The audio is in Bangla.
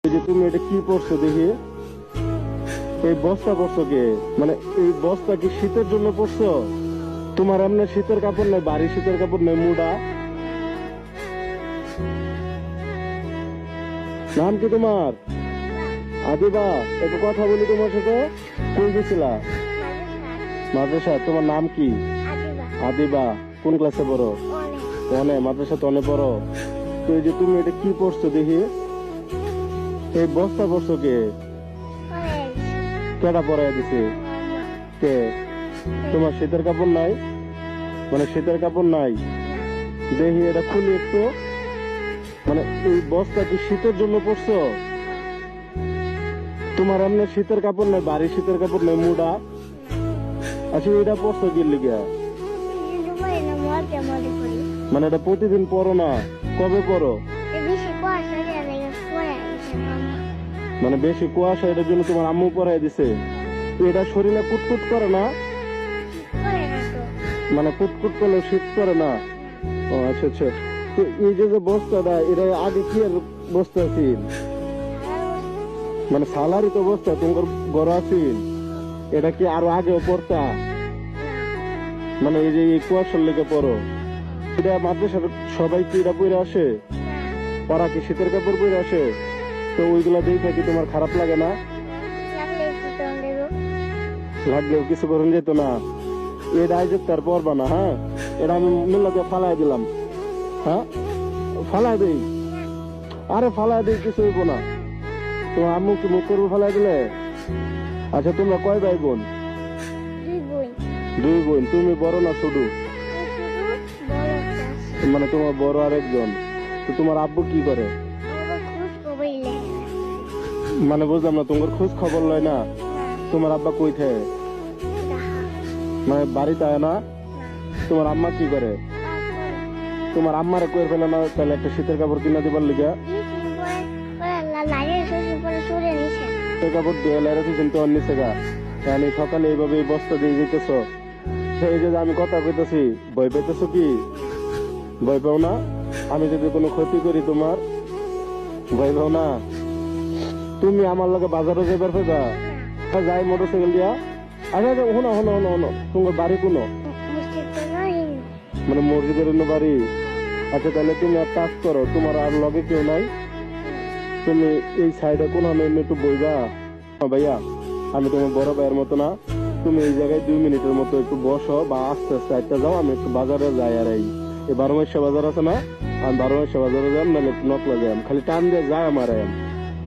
এই যে তুমি এটা কি পরছো দেখি, এই বস্তা পরছো কে? মানে এই বস্তা কি শীতের জন্য পরছো? তোমার এমনি শীতের কাপড় নেই, বাড়ি শীতের কাপড় নেই, মুডা। নাম কি তোমার? আদিবা। একটু কথা বলি তোমার সাথে। কই গেছিলা? মাদ্রাসা। তোমার নাম কি? আদিবা। কোন ক্লাসে পড়ো? অনে। মাদ্রাসা তো অনে পড়ো। তো এই যে তুমি এটা কি পরছো দেখি, এই বস্তা পরছো কে? কেডা পরাই দিছে? কে? তোমার শীতের কাপড় নাই? মানে শীতের কাপড় নাই? দেখি এটা খুলি একটু। মানে এই বস্তা কি শীতের জন্য পরছো? তোমার এমনি শীতের কাপড় নাই, বাড়ি শীতের কাপড় নাই, মুডা। আচ্ছা এটা পরছো কি লিগা? মানে এটা প্রতিদিন পরো না? কবে পরো? মানে বেশি কুয়াশা, এটার জন্য তোমার আম্মু পরাই দিছে। এটা শরীরে কুটকুট করে না? মানে কুটকুট করলে শীত করে না? ও আচ্ছা আচ্ছা। তো এই যে যে বস্তাটা, এটা আগে কি আর বস্তা ছিল? মানে সালারি তো বস্তা তোমার বড় আছিল, এটা কি আরো আগেও পড়তা? মানে এই যে এই কুয়াশার লেগে পড়ো, এটা মাদ্রাসার সবাই কি এটা পরে আসে? ওরা কি শীতের কাপড় পরে আসে? তো ওইগুলা দেখে কি তোমার খারাপ লাগে না? লাগলেও কিছু করুন যেত না। এটা আইজত তার পরবা না। হ্যাঁ, এটা আমি মিল্লাতে ফালাই দিলাম। হ্যাঁ, ফালাই দিই। আরে ফালাই দিই, কিছু হইব না। তোমার আম্মু কি মুখ করবো ফালাই দিলে? আচ্ছা তোমরা কয় ভাই বোন? দুই বোন। তুমি বড় না ছোট? মানে তোমার বড় আরেকজন। তো তোমার আব্বু কি করে? মানে বুঝলাম না, তোমার খোঁজ খবর লয় না? তোমার আব্বা কই থাকে? মানে বাড়িতে আয় না? তোমার আম্মা কি করে? তোমার আম্মারে কই ফেলে না তাহলে একটা শীতের কাপড় কিনা দিবার লিগা? শীতের কাপড় দিয়ে লাইরা দিয়েছেন তো নিচে গা। আমি সকালে এইভাবে এই বস্তা দিয়ে যেতেছ, এই যে আমি কথা কইতেছি, ভয় পেতেছ কি? ভয় পাও না? আমি যদি কোনো ক্ষতি করি তোমার, ভয় পাও না? তুমি আমার লগে বাজারে যাবার পেবা? যাই মোটরসাইকেল দিয়া। আচ্ছা আচ্ছা, হনো হনো হনো হনো, তোমার বাড়ি কোনো? মানে মসজিদের অন্য বাড়ি? আচ্ছা তাহলে তুমি এক কাজ করো, তোমার আর লগে কেউ নাই, তুমি এই সাইডে কোন একটু বইবা। ভাইয়া আমি তোমার বড় ভাইয়ের মতো না, তুমি এই জায়গায় 2 মিনিটের মতো একটু বসো বা আস্তে আস্তে একটা যাও, আমি একটু বাজারে যাই। আর এই 12 মাসা বাজার আছে না, আমি 12 মাসা বাজারে যাই, নাহলে একটু নকলা যাই, খালি টান দিয়ে যায় আমার।